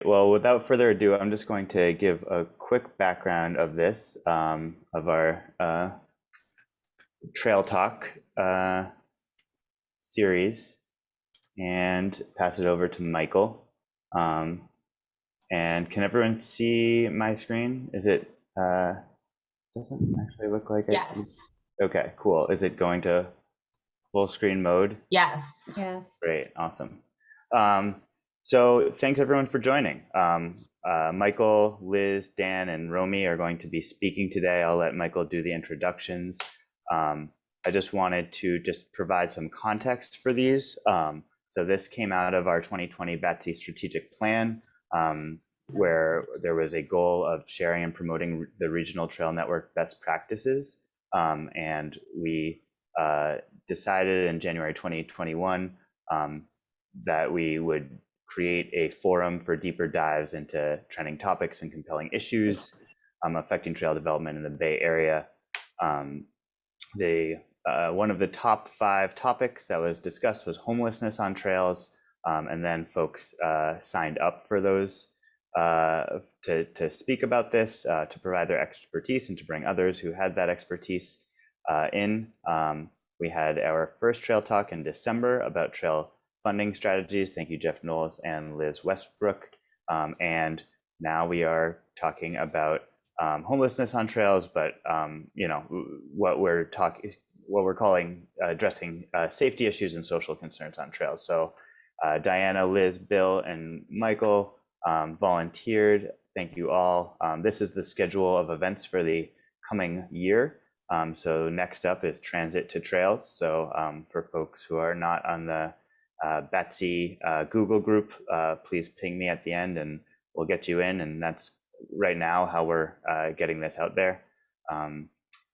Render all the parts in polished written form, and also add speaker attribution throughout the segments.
Speaker 1: Well, without further ado, I'm just going to give a quick background of this, of our Trail Talk series, and pass it over to Michael. And can everyone see my screen? Is it, doesn't actually look like it.
Speaker 2: Yes.
Speaker 1: Okay, cool. Is it going to full screen mode?
Speaker 2: Yes.
Speaker 3: Yes.
Speaker 1: Great, awesome. So thanks everyone for joining. Michael, Liz, Dan, and Romie are going to be speaking today. I'll let Michael do the introductions. I just wanted to provide some context for these. So this came out of our 2020 BATSI strategic plan, where there was a goal of sharing and promoting the regional trail network best practices. And we decided in January 2021 that we would create a forum for deeper dives into trending topics and compelling issues affecting trail development in the Bay Area. One of the top 5 topics that was discussed was homelessness on trails, and then folks signed up for those to speak about this, to provide their expertise and to bring others who had that expertise in. We had our first trail talk in December about trail funding strategies. Thank you, Jeff Knowles and Liz Westbrook. And now we are talking about homelessness on trails, but you know, what we're calling addressing safety issues and social concerns on trails. So Diana, Liz, Bill, and Michael volunteered. Thank you all. This is the schedule of events for the coming year. So next up is Transit to Trails. So for folks who are not on the BATSI Google group, please ping me at the end and we'll get you in. And that's right now how we're getting this out there.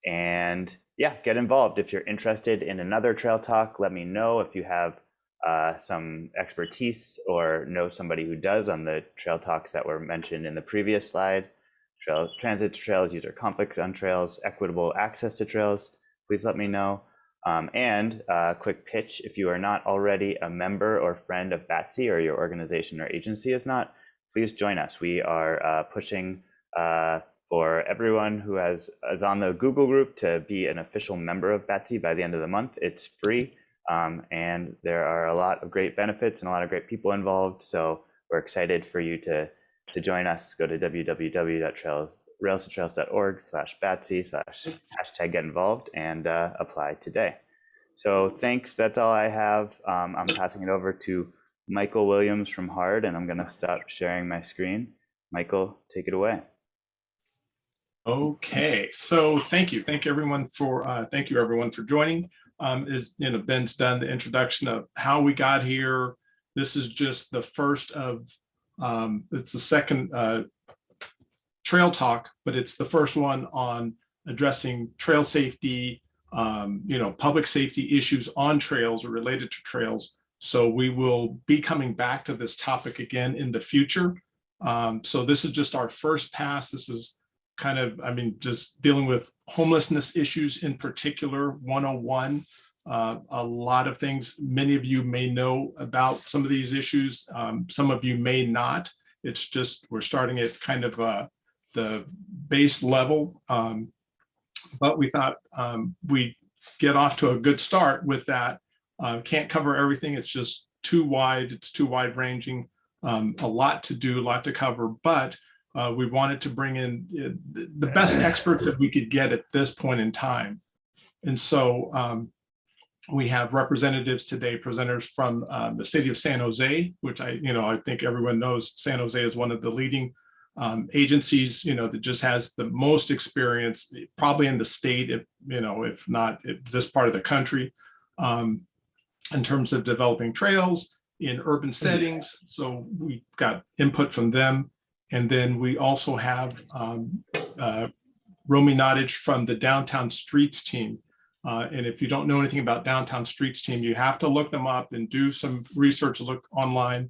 Speaker 1: And yeah, get involved. If you're interested in another trail talk, let me know. If you have some expertise or know somebody who does on the trail talks that were mentioned in the previous slide, transit to trails, user conflict on trails, equitable access to trails, please let me know. And quick pitch, if you are not already a member or friend of BATSI, or your organization or agency is not, please join us. We are pushing for everyone who is on the Google group to be an official member of BATSI by the end of the month. It's free, and there are a lot of great benefits and a lot of great people involved. So we're excited for you to join us. Go to www.railstotrails.org/BATSI/#getinvolved and apply today. So thanks, that's all I have. I'm passing it over to Michael Williams from HARD, and I'm gonna stop sharing my screen. Michael, take it away.
Speaker 4: Okay, so thank you everyone for joining. As you know, Ben's done the introduction of how we got here. This is just the first of it's the second trail talk, but it's the first one on addressing trail safety, you know, public safety issues on trails or related to trails. So we will be coming back to this topic again in the future. So this is just our first pass. This is kind of, I mean, just dealing with homelessness issues in particular, 101. A lot of things, many of you may know about some of these issues. Some of you may not. It's just, we're starting at kind of the base level. But we thought we'd get off to a good start with that. Can't cover everything. It's just too wide. It's too wide ranging. A lot to do, a lot to cover, but we wanted to bring in the best experts that we could get at this point in time. And so we have representatives today, presenters from the city of San Jose, which I think everyone knows San Jose is one of the leading agencies, you know, that just has the most experience, probably in the state, if not this part of the country, in terms of developing trails in urban settings. So we got input from them. And then we also have Romie Nottage from the Downtown Streets team. And if you don't know anything about Downtown Streets team, you have to look them up and do some research, look online.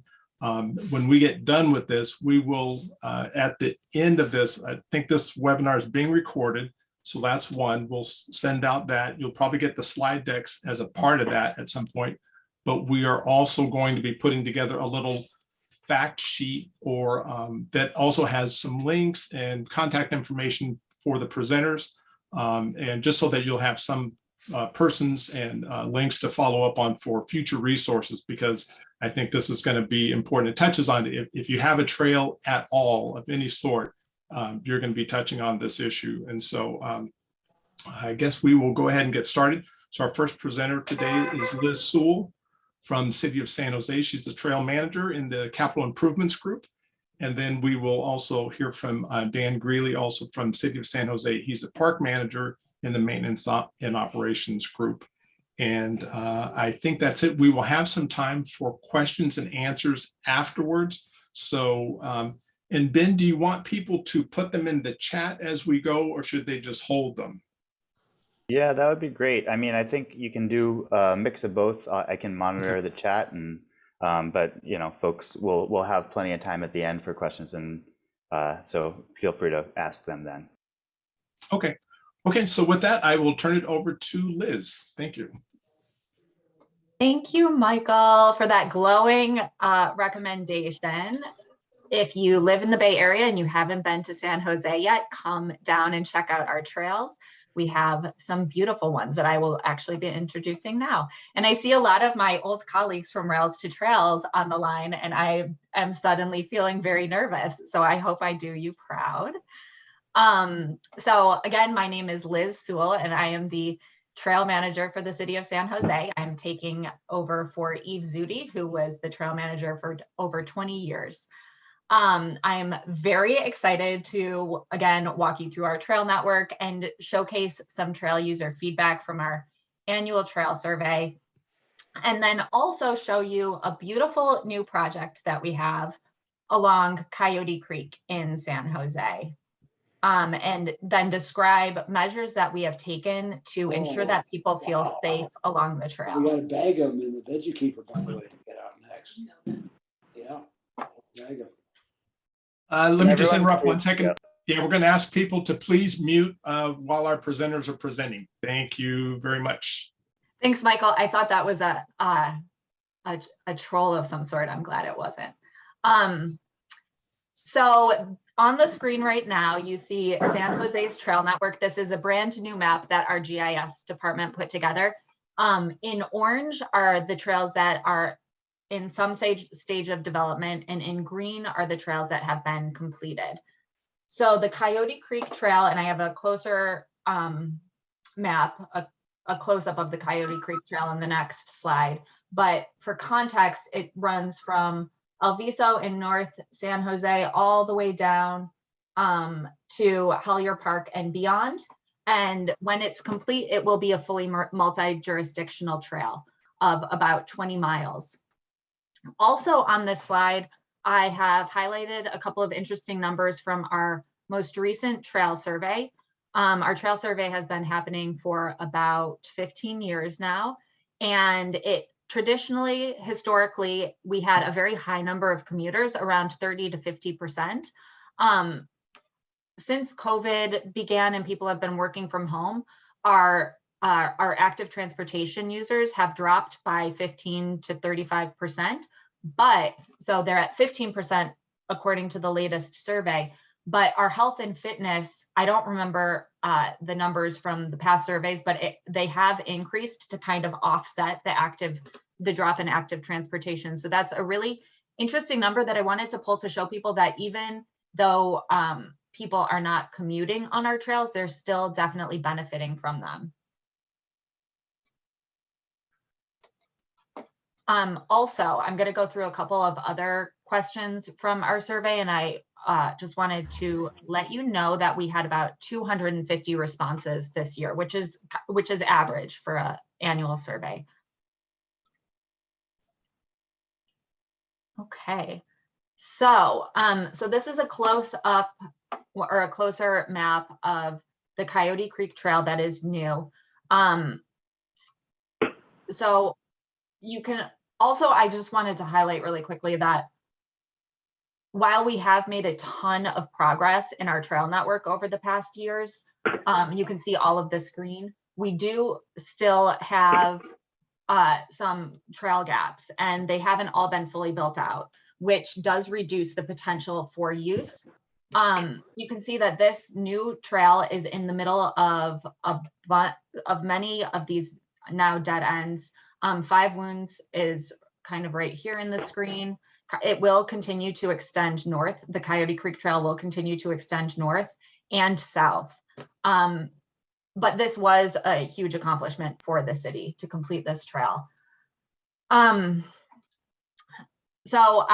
Speaker 4: When we get done with this, we will, at the end of this, I think this webinar is being recorded. So that's one, we'll send out that. You'll probably get the slide decks as a part of that at some point. But we are also going to be putting together a little fact sheet or that also has some links and contact information for the presenters. And just so that you'll have some persons and links to follow up on for future resources, because I think this is going to be important. It touches on if you have a trail at all of any sort, you're going to be touching on this issue. And so I guess we will go ahead and get started. So our first presenter today is Liz Sewell from the city of San Jose. She's the trail manager in the capital improvements group. And then we will also hear from Dan Greeley, also from the city of San Jose. He's a park manager in the maintenance and operations group. And I think that's it. We will have some time for questions and answers afterwards. So, and Ben, do you want people to put them in the chat as we go, or should they just hold them?
Speaker 1: Yeah, that would be great. I mean, I think you can do a mix of both. I can monitor the chat, and but you know, folks will have plenty of time at the end for questions, and so feel free to ask them then.
Speaker 4: Okay. Okay. So with that, I will turn it over to Liz. Thank you.
Speaker 2: Thank you, Michael, for that glowing recommendation. If you live in the Bay Area and you haven't been to San Jose yet, come down and check out our trails. We have some beautiful ones that I will actually be introducing now. And I see a lot of my old colleagues from Rails to Trails on the line, and I am suddenly feeling very nervous. So I hope I do you proud. So again, my name is Liz Sewell, and I am the trail manager for the city of San Jose. I'm taking over for Eve Zudi, who was the trail manager for over 20 years. I'm very excited to, again, walk you through our trail network and showcase some trail user feedback from our annual trail survey. And then also show you a beautiful new project that we have along Coyote Creek in San Jose. And then describe measures that we have taken to ensure that people feel safe along the trail.
Speaker 3: We got a bag of them in the veggie keeper, by the way, to get out next. Yeah, bag them.
Speaker 4: Let me just interrupt 1 second. Yeah, we're going to ask people to please mute while our presenters are presenting. Thank you very much.
Speaker 2: Thanks, Michael. I thought that was a troll of some sort. I'm glad it wasn't. So on the screen right now, you see San Jose's trail network. This is a brand new map that our GIS department put together. In orange are the trails that are in some stage of development, and in green are the trails that have been completed. So the Coyote Creek Trail, and I have a closer map, a close-up of the Coyote Creek Trail in the next slide. But for context, it runs from El Viso in North San Jose all the way down to Hellier Park and beyond. And when it's complete, it will be a fully multi-jurisdictional trail of about 20 miles. Also on this slide, I have highlighted a couple of interesting numbers from our most recent trail survey. Our trail survey has been happening for about 15 years now, and it traditionally, historically, we had a very high number of commuters, around 30 to 50%. Since COVID began and people have been working from home, our active transportation users have dropped by 15 to 35%, but so they're at 15% according to the latest survey. But our health and fitness, I don't remember the numbers from the past surveys, but they have increased to kind of offset the drop in active transportation. So that's a really interesting number that I wanted to pull to show people that even though people are not commuting on our trails, they're still definitely benefiting from them. Also, I'm going to go through a couple of other questions from our survey, and I just wanted to let you know that we had about 250 responses this year, which is average for an annual survey. Okay, so this is a close-up or a closer map of the Coyote Creek Trail that is new. So you can also, I just wanted to highlight really quickly that while we have made a ton of progress in our trail network over the past years, you can see all of this green, we do still have some trail gaps, and they haven't all been fully built out. which does reduce the potential for use. You can see that this new trail is in the middle of many of these now dead ends. 5 Wounds is kind of right here in the screen. It will continue to extend north. The Coyote Creek Trail will continue to extend north and south. But this was a huge accomplishment for the city to complete this trail. So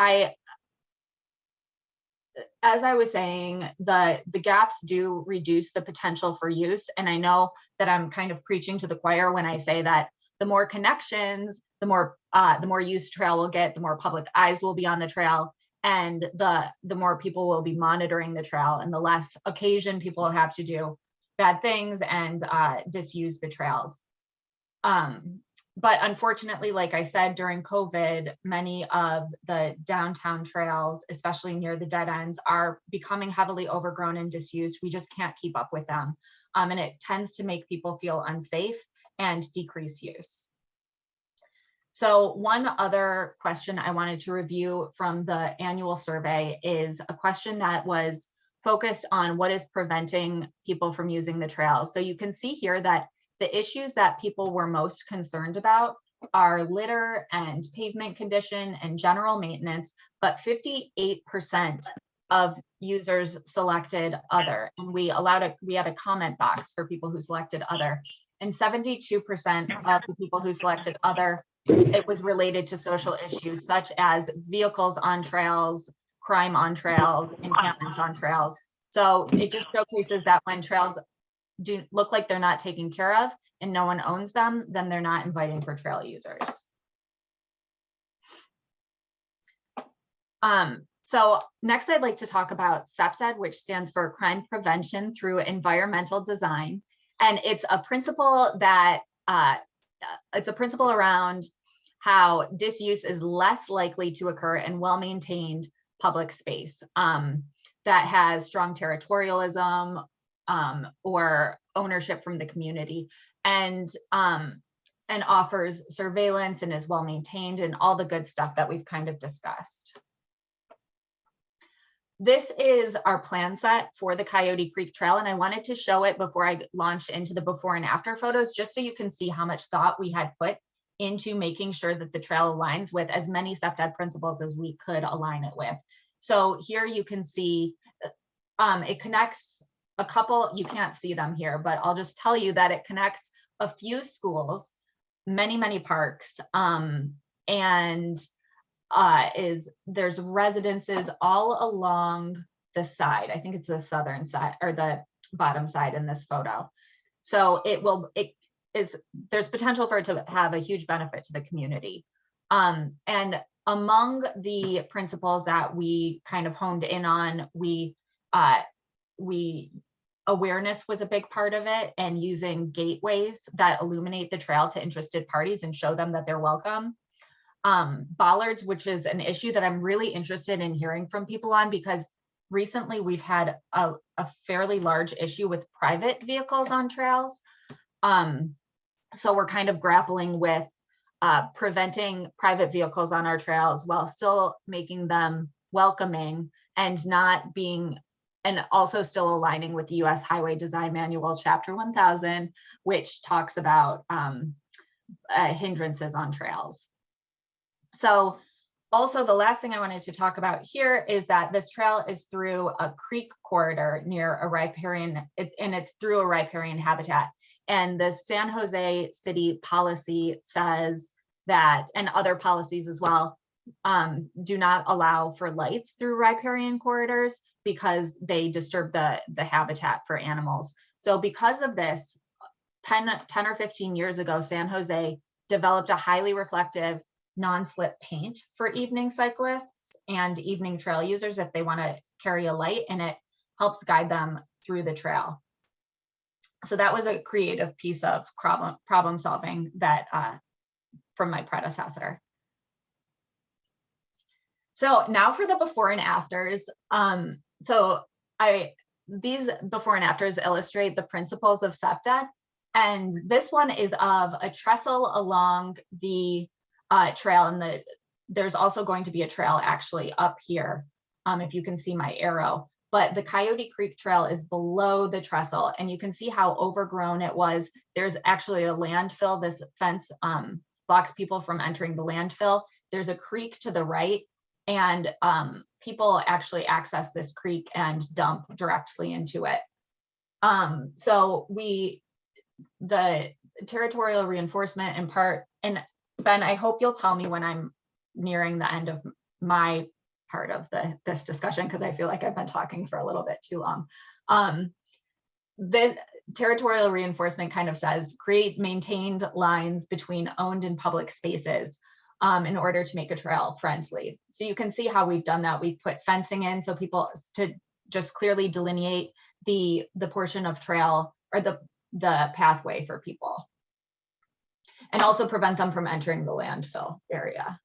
Speaker 2: as I was saying, the gaps do reduce the potential for use. And I know that I'm kind of preaching to the choir when I say that the more connections, the more use trail will get, the more public eyes will be on the trail, and the more people will be monitoring the trail, and the less occasion people have to do bad things and disuse the trails. But unfortunately, like I said, during COVID, many of the downtown trails, especially near the dead ends, are becoming heavily overgrown and disused. We just can't keep up with them. And it tends to make people feel unsafe and decrease use. So one other question I wanted to review from the annual survey is a question that was focused on what is preventing people from using the trails. So you can see here that the issues that people were most concerned about are litter and pavement condition and general maintenance, but 58% of users selected other, and we had a comment box for people who selected other, and 72% of the people who selected other, it was related to social issues such as vehicles on trails, crime on trails, encampments on trails. So it just showcases that when trails do look like they're not taken care of and no one owns them, then they're not inviting for trail users. So next I'd like to talk about CPTED, which stands for Crime Prevention Through Environmental Design. And it's a principle that, around how disuse is less likely to occur in well-maintained public space that has strong territorialism, or ownership from the community, and offers surveillance and is well maintained and all the good stuff that we've kind of discussed. This is our plan set for the Coyote Creek Trail, and I wanted to show it before I launch into the before and after photos, just so you can see how much thought we had put into making sure that the trail aligns with as many CPTED principles as we could align it with. So here you can see it connects a couple, you can't see them here, but I'll just tell you that it connects a few schools, many parks, and there's residences all along the side. I think it's the southern side or the bottom side in this photo. So there's potential for it to have a huge benefit to the community. And among the principles that we kind of honed in on, awareness was a big part of it, and using gateways that illuminate the trail to interested parties and show them that they're welcome. Bollards, which is an issue that I'm really interested in hearing from people on, because recently we've had a fairly large issue with private vehicles on trails. So we're kind of grappling with preventing private vehicles on our trails while still making them welcoming and not being, and also still aligning with the US Highway Design Manual, Chapter 1000, which talks about hindrances on trails. So also the last thing I wanted to talk about here is that this trail is through a creek corridor near a riparian, and it's through a riparian habitat. And the San Jose city policy says that, and other policies as well, do not allow for lights through riparian corridors because they disturb the habitat for animals. So because of this, 10 or 15 years ago, San Jose developed a highly reflective non-slip paint for evening cyclists and evening trail users if they want to carry a light, and it helps guide them through the trail. So that was a creative piece of problem solving that from my predecessor. So now for the before and afters. These before and afters illustrate the principles of CPTED, and this one is of a trestle along the trail, and there's also going to be a trail actually up here, if you can see my arrow. But the Coyote Creek Trail is below the trestle, and you can see how overgrown it was. There's actually a landfill. This fence blocks people from entering the landfill. There's a creek to the right, and people actually access this creek and dump directly into it. So the territorial reinforcement in part, and Ben, I hope you'll tell me when I'm nearing the end of my part of this discussion, because I feel like I've been talking for a little bit too long. The territorial reinforcement kind of says create maintained lines between owned and public spaces in order to make a trail friendly. So you can see how we've done that. We've put fencing in so people to just clearly delineate the portion of trail or the pathway for people, and also prevent them from entering the landfill area,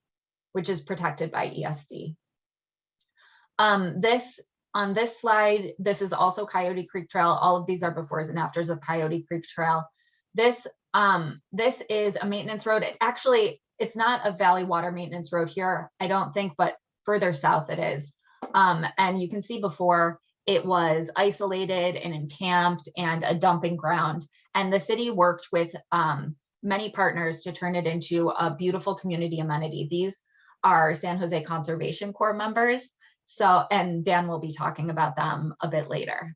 Speaker 2: which is protected by ESD. On this slide, this is also Coyote Creek Trail. All of these are befores and afters of Coyote Creek Trail. This is a maintenance road. It's not a valley water maintenance road here, I don't think, but further south it is. And you can see before it was isolated and encamped and a dumping ground. And the city worked with many partners to turn it into a beautiful community amenity. These are San Jose Conservation Corps members. So, and Dan will be talking about them a bit later.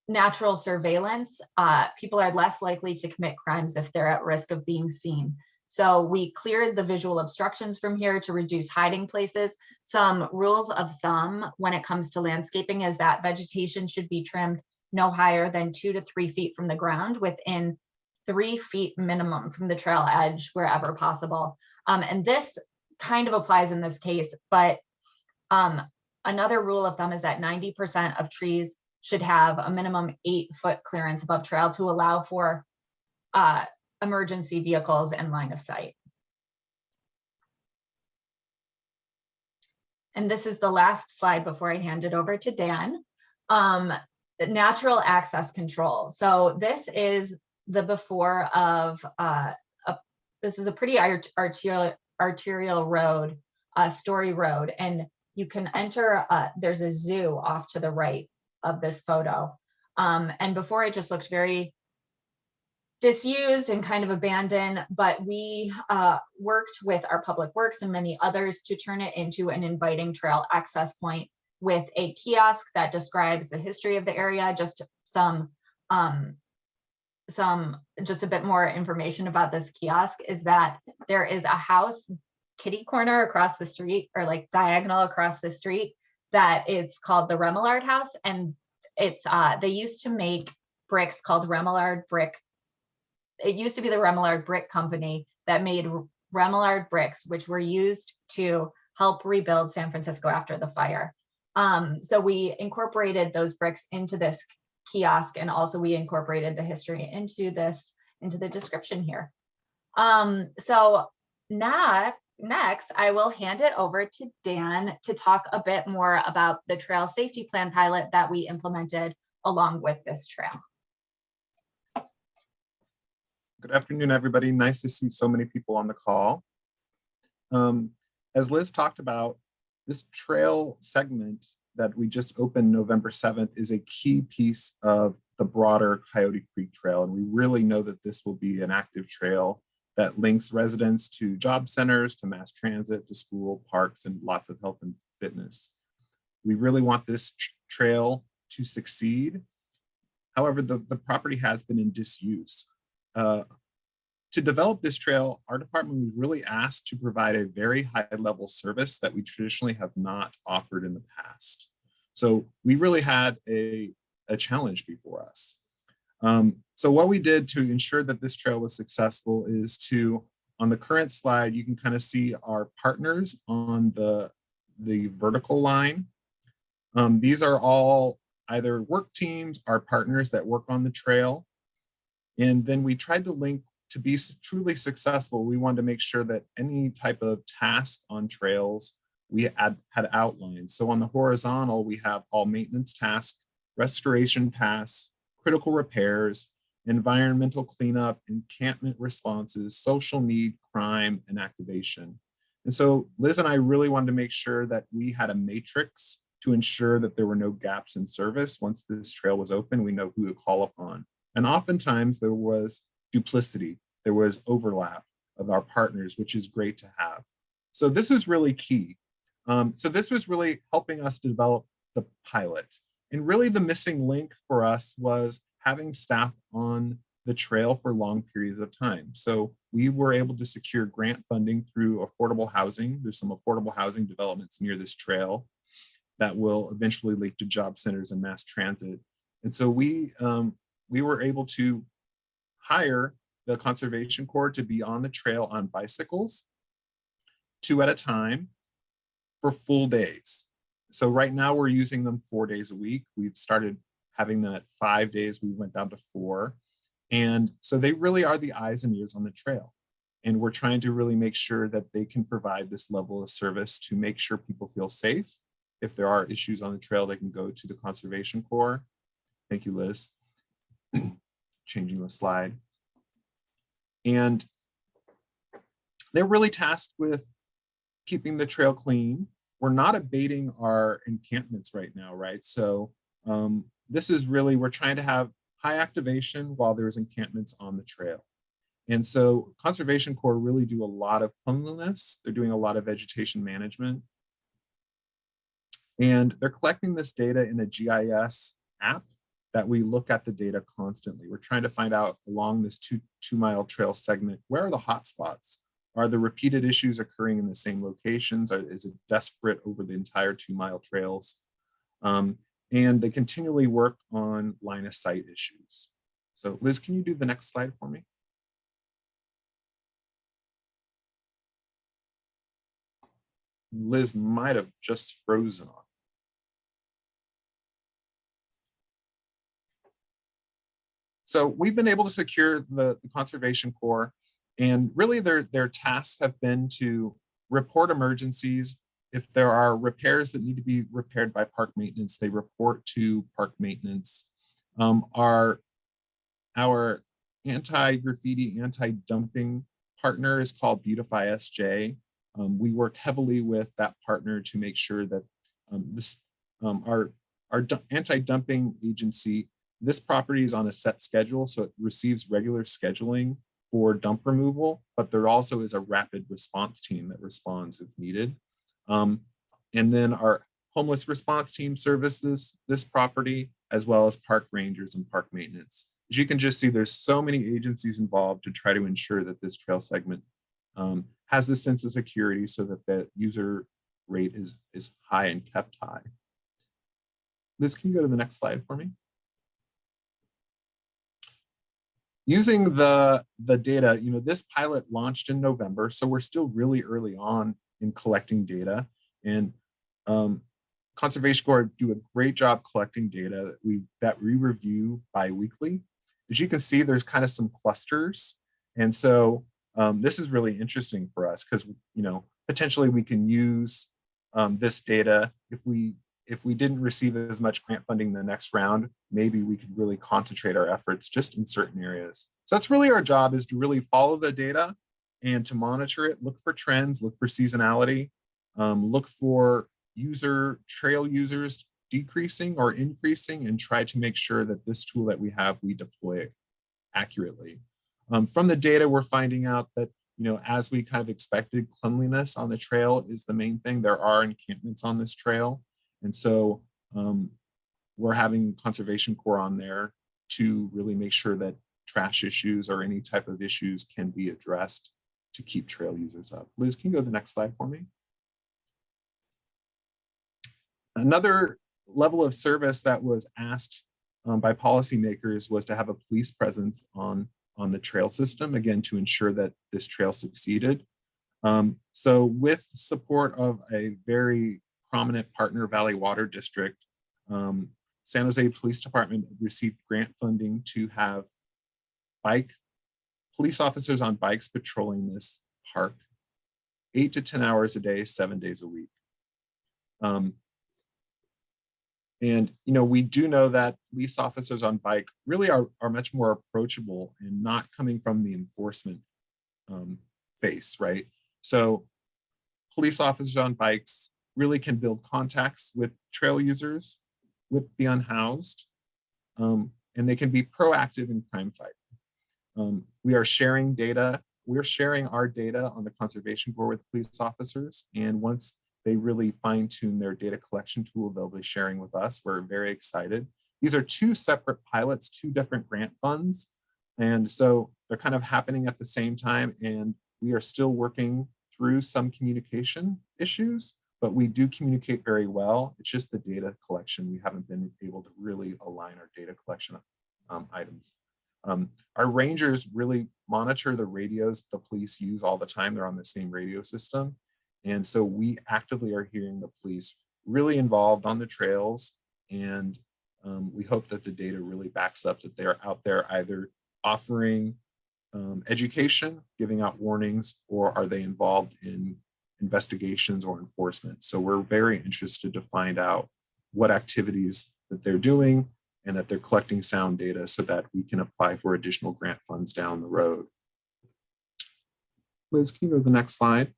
Speaker 2: Natural surveillance, people are less likely to commit crimes if they're at risk of being seen. So we cleared the visual obstructions from here to reduce hiding places. Some rules of thumb when it comes to landscaping is that vegetation should be trimmed no higher than 2 to 3 feet from the ground, within 3 feet minimum from the trail edge wherever possible. And this kind of applies in this case, but another rule of thumb is that 90% of trees should have a minimum 8-foot clearance above trail to allow for emergency vehicles and line of sight. And this is the last slide before I hand it over to Dan. Natural access control. So this is the before of this is a pretty arterial road, Story Road, and you can enter, there's a zoo off to the right of this photo. And before it just looked very disused and kind of abandoned, but we worked with our public works and many others to turn it into an inviting trail access point with a kiosk that describes the history of the area, just just a bit more information about this kiosk is that there is a house kitty corner across the street, or like diagonal across the street, that it's called the Remillard House, and it's they used to make bricks called Remillard Brick. It used to be the Remillard Brick Company that made Remillard bricks, which were used to help rebuild San Francisco after the fire. So we incorporated those bricks into this kiosk, and also we incorporated the history into the description here. So next, I will hand it over to Dan to talk a bit more about the trail safety plan pilot that we implemented along with this trail.
Speaker 5: Good afternoon, everybody. Nice to see so many people on the call. As Liz talked about, this trail segment that we just opened November 7th is a key piece of the broader Coyote Creek Trail. And we really know that this will be an active trail that links residents to job centers, to mass transit, to school, parks, and lots of health and fitness. We really want this trail to succeed. However, the property has been in disuse. To develop this trail, our department was really asked to provide a very high level service that we traditionally have not offered in the past. So we really had a challenge before us. So what we did to ensure that this trail was successful is to, on the current slide, you can kind of see our partners on the vertical line. These are all either work teams, our partners that work on the trail. And then we tried to link, to be truly successful, we wanted to make sure that any type of task on trails we had outlined. So on the horizontal, we have all maintenance tasks, restoration tasks, critical repairs, environmental cleanup, encampment responses, social need, crime, and activation. And so Liz and I really wanted to make sure that we had a matrix to ensure that there were no gaps in service. Once this trail was open, we know who to call upon. And oftentimes there was duplicity, there was overlap of our partners, which is great to have. So this was really key. So this was really helping us develop the pilot. And really the missing link for us was having staff on the trail for long periods of time. So we were able to secure grant funding through affordable housing. There's some affordable housing developments near this trail that will eventually lead to job centers and mass transit. And so we were able to hire the Conservation Corps to be on the trail on bicycles, 2 at a time for full days. So right now we're using them 4 days a week. We've started having them at 5 days. We went down to 4. And so they really are the eyes and ears on the trail. And we're trying to really make sure that they can provide this level of service to make sure people feel safe. If there are issues on the trail, they can go to the Conservation Corps. Thank you, Liz. Changing the slide. And they're really tasked with keeping the trail clean. We're not abating our encampments right now, right? So this is really, we're trying to have high activation while there's encampments on the trail. And so Conservation Corps really do a lot of cleanliness. They're doing a lot of vegetation management. And they're collecting this data in a GIS app that we look at the data constantly. We're trying to find out along this two-mile trail segment, where are the hot spots? Are the repeated issues occurring in the same locations? Is it desperate over the entire 2-mile trails? And they continually work on line of sight issues. So Liz, can you do the next slide for me? Liz might have just frozen on. So we've been able to secure the Conservation Corps, and really their tasks have been to report emergencies. If there are repairs that need to be repaired by park maintenance, they report to park maintenance. Our anti-graffiti, anti-dumping partner is called Beautify SJ. We work heavily with that partner to make sure that our anti-dumping agency, this property is on a set schedule, so it receives regular scheduling for dump removal, but there also is a rapid response team that responds if needed. And then our homeless response team services this property, as well as park rangers and park maintenance. As you can just see, there's so many agencies involved to try to ensure that this trail segment has this sense of security so that the user rate is high and kept high. Liz, can you go to the next slide for me? Using the data, this pilot launched in November, so we're still really early on in collecting data. And Conservation Corps do a great job collecting data that we review bi-weekly. As you can see, there's kind of some clusters. And so this is really interesting for us because, potentially we can use this data if we didn't receive as much grant funding the next round, maybe we could really concentrate our efforts just in certain areas. So that's really our job, is to really follow the data and to monitor it, look for trends, look for seasonality, look for trail users decreasing or increasing, and try to make sure that this tool that we have, we deploy it accurately. From the data, we're finding out that, as we kind of expected, cleanliness on the trail is the main thing. There are encampments on this trail. And so we're having Conservation Corps on there to really make sure that trash issues or any type of issues can be addressed to keep trail users up. Liz, can you go to the next slide for me? Another level of service that was asked by policymakers was to have a police presence on the trail system, again, to ensure that this trail succeeded. So with support of a very prominent partner, Valley Water District, San Jose Police Department received grant funding to have police officers on bikes patrolling this park 8 to 10 hours a day, 7 days a week. And, we do know that police officers on bike really are much more approachable and not coming from the enforcement face, right? So police officers on bikes really can build contacts with trail users, with the unhoused, and they can be proactive in crime fight. We are sharing data. We're sharing our data on the conservation board with police officers. And once they really fine tune their data collection tool, they'll be sharing with us. We're very excited. These are 2 separate pilots, 2 different grant funds. And so they're kind of happening at the same time. And we are still working through some communication issues, but we do communicate very well. It's just the data collection. We haven't been able to really align our data collection items. Our rangers really monitor the radios the police use all the time. They're on the same radio system. And so we actively are hearing the police really involved on the trails. And we hope that the data really backs up that they're out there either offering education, giving out warnings, or are they involved in investigations or enforcement? So we're very interested to find out what activities that they're doing and that they're collecting sound data so that we can apply for additional grant funds down the road. Liz, can you go to the next slide?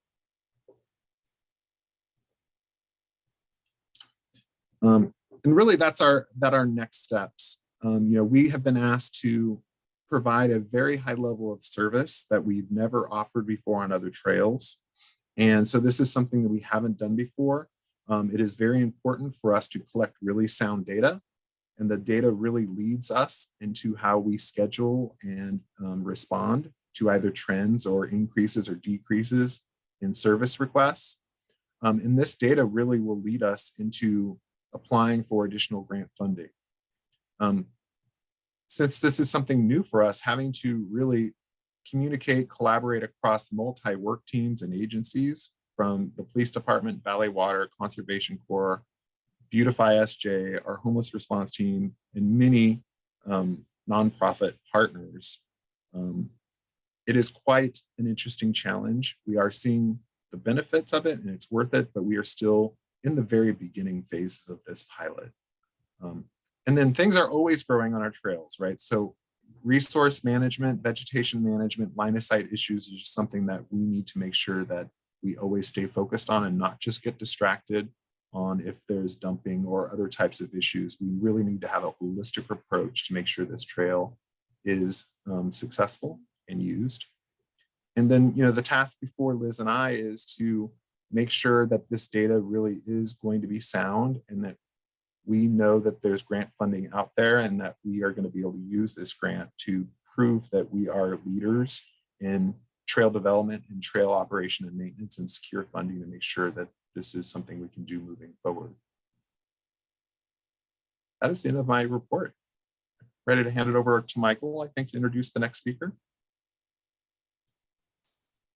Speaker 5: And really that's our next steps. We have been asked to provide a very high level of service that we've never offered before on other trails. And so this is something that we haven't done before. It is very important for us to collect really sound data, and the data really leads us into how we schedule and respond to either trends or increases or decreases in service requests. And this data really will lead us into applying for additional grant funding. Since this is something new for us, having to really communicate, collaborate across multi-work teams and agencies from the police department, Valley Water, Conservation Corps, Beautify SJ, our homeless response team, and many nonprofit partners. It is quite an interesting challenge. We are seeing the benefits of it and it's worth it, but we are still in the very beginning phases of this pilot. And then things are always growing on our trails, right? So resource management, vegetation management, line of sight issues is just something that we need to make sure that we always stay focused on and not just get distracted on if there's dumping or other types of issues. We really need to have a holistic approach to make sure this trail is successful and used. And then, the task before Liz and I is to make sure that this data really is going to be sound and that we know that there's grant funding out there and that we are going to be able to use this grant to prove that we are leaders in trail development and trail operation and maintenance and secure funding to make sure that this is something we can do moving forward. That is the end of my report. Ready to hand it over to Michael, I think, to introduce the next speaker.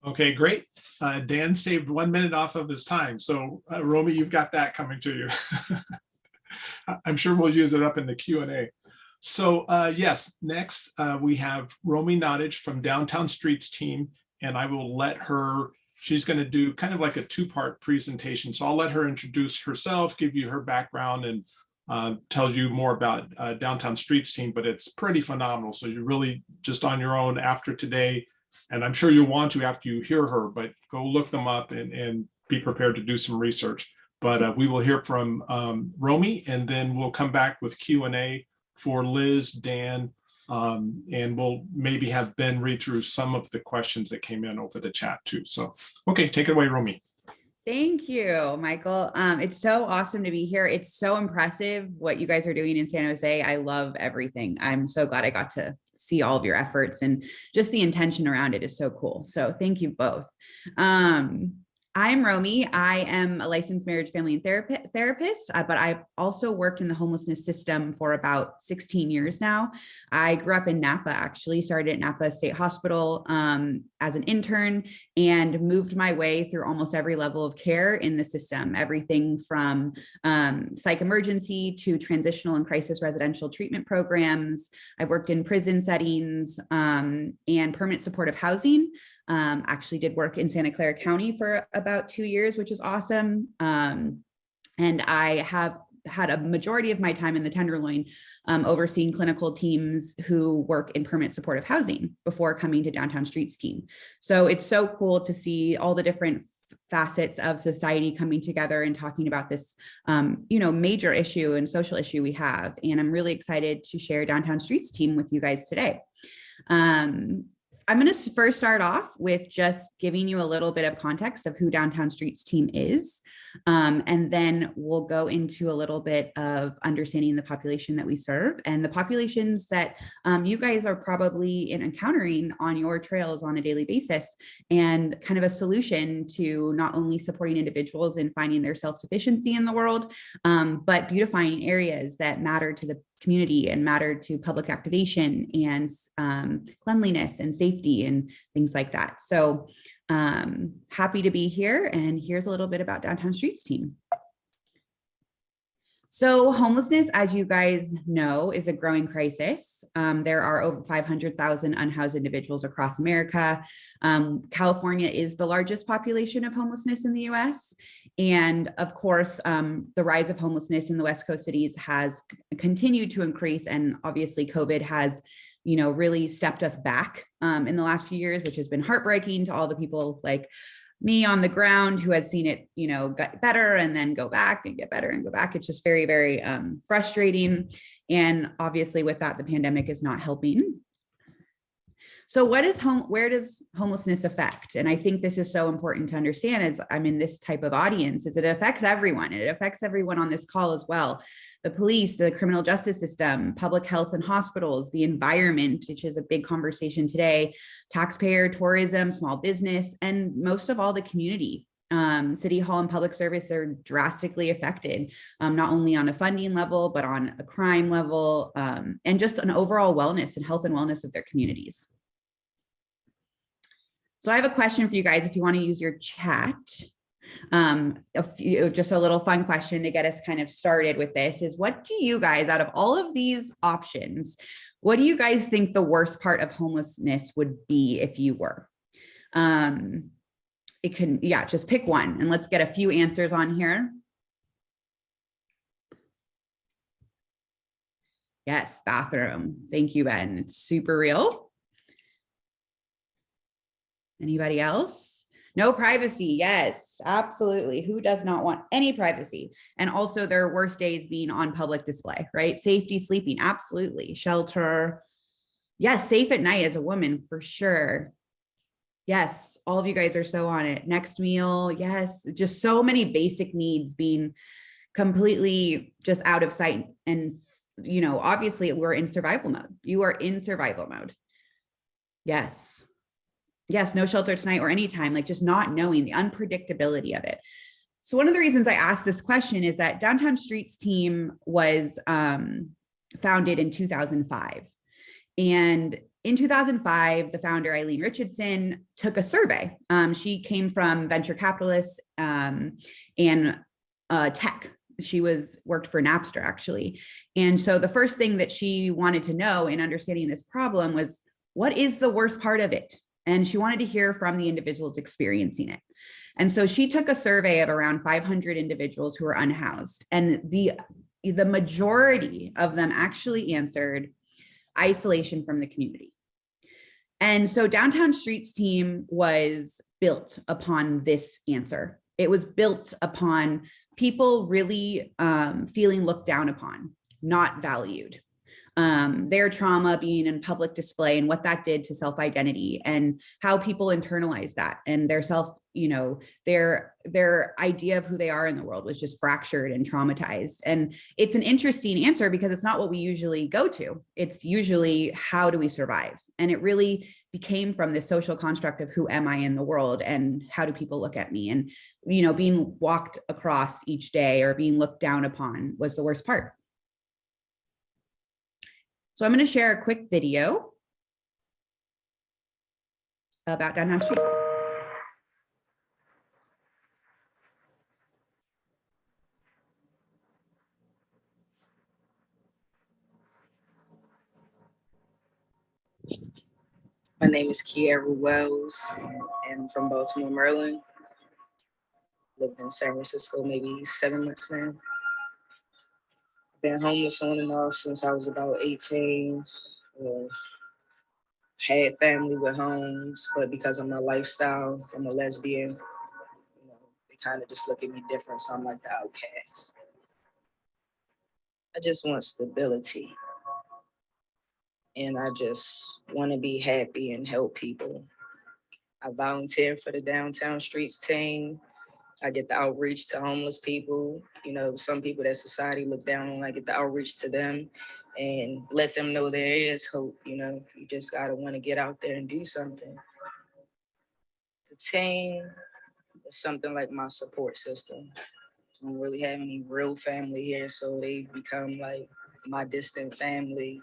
Speaker 4: Okay, great. Dan saved 1 minute off of his time. So Romie, you've got that coming to you. I'm sure we'll use it up in the Q&A. So yes, next we have Romie Nottage from Downtown Streets team, and I will let her, she's going to do kind of like a 2-part presentation. So I'll let her introduce herself, give you her background, and tell you more about Downtown Streets team, but it's pretty phenomenal. So you're really just on your own after today, and I'm sure you'll want to after you hear her, but go look them up and be prepared to do some research. But we will hear from Romie, and then we'll come back with Q&A for Liz, Dan, and we'll maybe have Ben read through some of the questions that came in over the chat too. So, okay, take it away, Romie.
Speaker 6: Thank you, Michael. It's so awesome to be here. It's so impressive what you guys are doing in San Jose. I love everything. I'm so glad I got to see all of your efforts, and just the intention around it is so cool. So thank you both. I'm Romie. I am a licensed marriage, family, and therapist, but I've also worked in the homelessness system for about 16 years now. I grew up in Napa, actually started at Napa State Hospital as an intern and moved my way through almost every level of care in the system, everything from psych emergency to transitional and crisis residential treatment programs. I've worked in prison settings and permanent supportive housing. Actually did work in Santa Clara County for about 2 years, which is awesome. And I have had a majority of my time in the Tenderloin overseeing clinical teams who work in permanent supportive housing before coming to Downtown Streets team. So it's so cool to see all the different facets of society coming together and talking about this, major issue and social issue we have. And I'm really excited to share Downtown Streets team with you guys today. I'm going to first start off with just giving you a little bit of context of who Downtown Streets team is. And then we'll go into a little bit of understanding the population that we serve and the populations that you guys are probably encountering on your trails on a daily basis, and kind of a solution to not only supporting individuals in finding their self-sufficiency in the world, but beautifying areas that matter to the community and matter to public activation and cleanliness and safety and things like that. So happy to be here. And here's a little bit about Downtown Streets team. So homelessness, as you guys know, is a growing crisis. There are over 500,000 unhoused individuals across America. California is the largest population of homelessness in the US. And of course, the rise of homelessness in the West Coast cities has continued to increase. And obviously COVID has, really stepped us back in the last few years, which has been heartbreaking to all the people like me on the ground who has seen it, get better and then go back and get better and go back. It's just very, very frustrating. And obviously with that, the pandemic is not helping. So where does homelessness affect? And I think this is so important to understand as I'm in this type of audience, is it affects everyone. It affects everyone on this call as well. The police, the criminal justice system, public health and hospitals, the environment, which is a big conversation today, taxpayer, tourism, small business, and most of all the community. City Hall and public service are drastically affected, not only on a funding level, but on a crime level, and just an overall wellness and health and wellness of their communities. So I have a question for you guys if you want to use your chat. Just a little fun question to get us kind of started with this is, what do you guys, out of all of these options, what do you guys think the worst part of homelessness would be if you were? It can, just pick one and let's get a few answers on here. Yes, bathroom. Thank you, Ben. It's super real. Anybody else? No privacy. Yes, absolutely. Who does not want any privacy? And also their worst days being on public display, right? Safety, sleeping, absolutely. Shelter. Yes, safe at night as a woman, for sure. Yes, all of you guys are so on it. Next meal. Yes, just so many basic needs being completely just out of sight. And, obviously we're in survival mode. You are in survival mode. Yes. Yes, no shelter tonight or anytime, like just not knowing the unpredictability of it. So one of the reasons I asked this question is that Downtown Streets team was founded in 2005. And in 2005, the founder, Eileen Richardson, took a survey. She came from venture capitalists and tech. She worked for Napster, actually. And so the first thing that she wanted to know in understanding this problem was, what is the worst part of it? And she wanted to hear from the individuals experiencing it. And so she took a survey of around 500 individuals who were unhoused. And the majority of them actually answered isolation from the community. And so Downtown Streets team was built upon this answer. It was built upon people really feeling looked down upon, not valued. Their trauma being in public display and what that did to self-identity and how people internalize that, and their their idea of who they are in the world was just fractured and traumatized. And it's an interesting answer because it's not what we usually go to. It's usually, how do we survive? And it really became from this social construct of who am I in the world and how do people look at me? And, being walked across each day or being looked down upon was the worst part. So I'm going to share a quick video about Downtown Streets.
Speaker 7: My name is Kiara Wells. I'm from Baltimore, Maryland. Lived in San Francisco maybe 7 months now. Been homeless on and off since I was about 18. Had family with homes, but because of my lifestyle, I'm a lesbian, they kind of just look at me different, so I'm like the outcast. I just want stability. And I just want to be happy and help people. I volunteer for the Downtown Streets team. I get the outreach to homeless people. Some people that society look down on, I get the outreach to them and let them know there is hope. You just got to want to get out there and do something. The team is something like my support system. I don't really have any real family here, so they become like my distant family,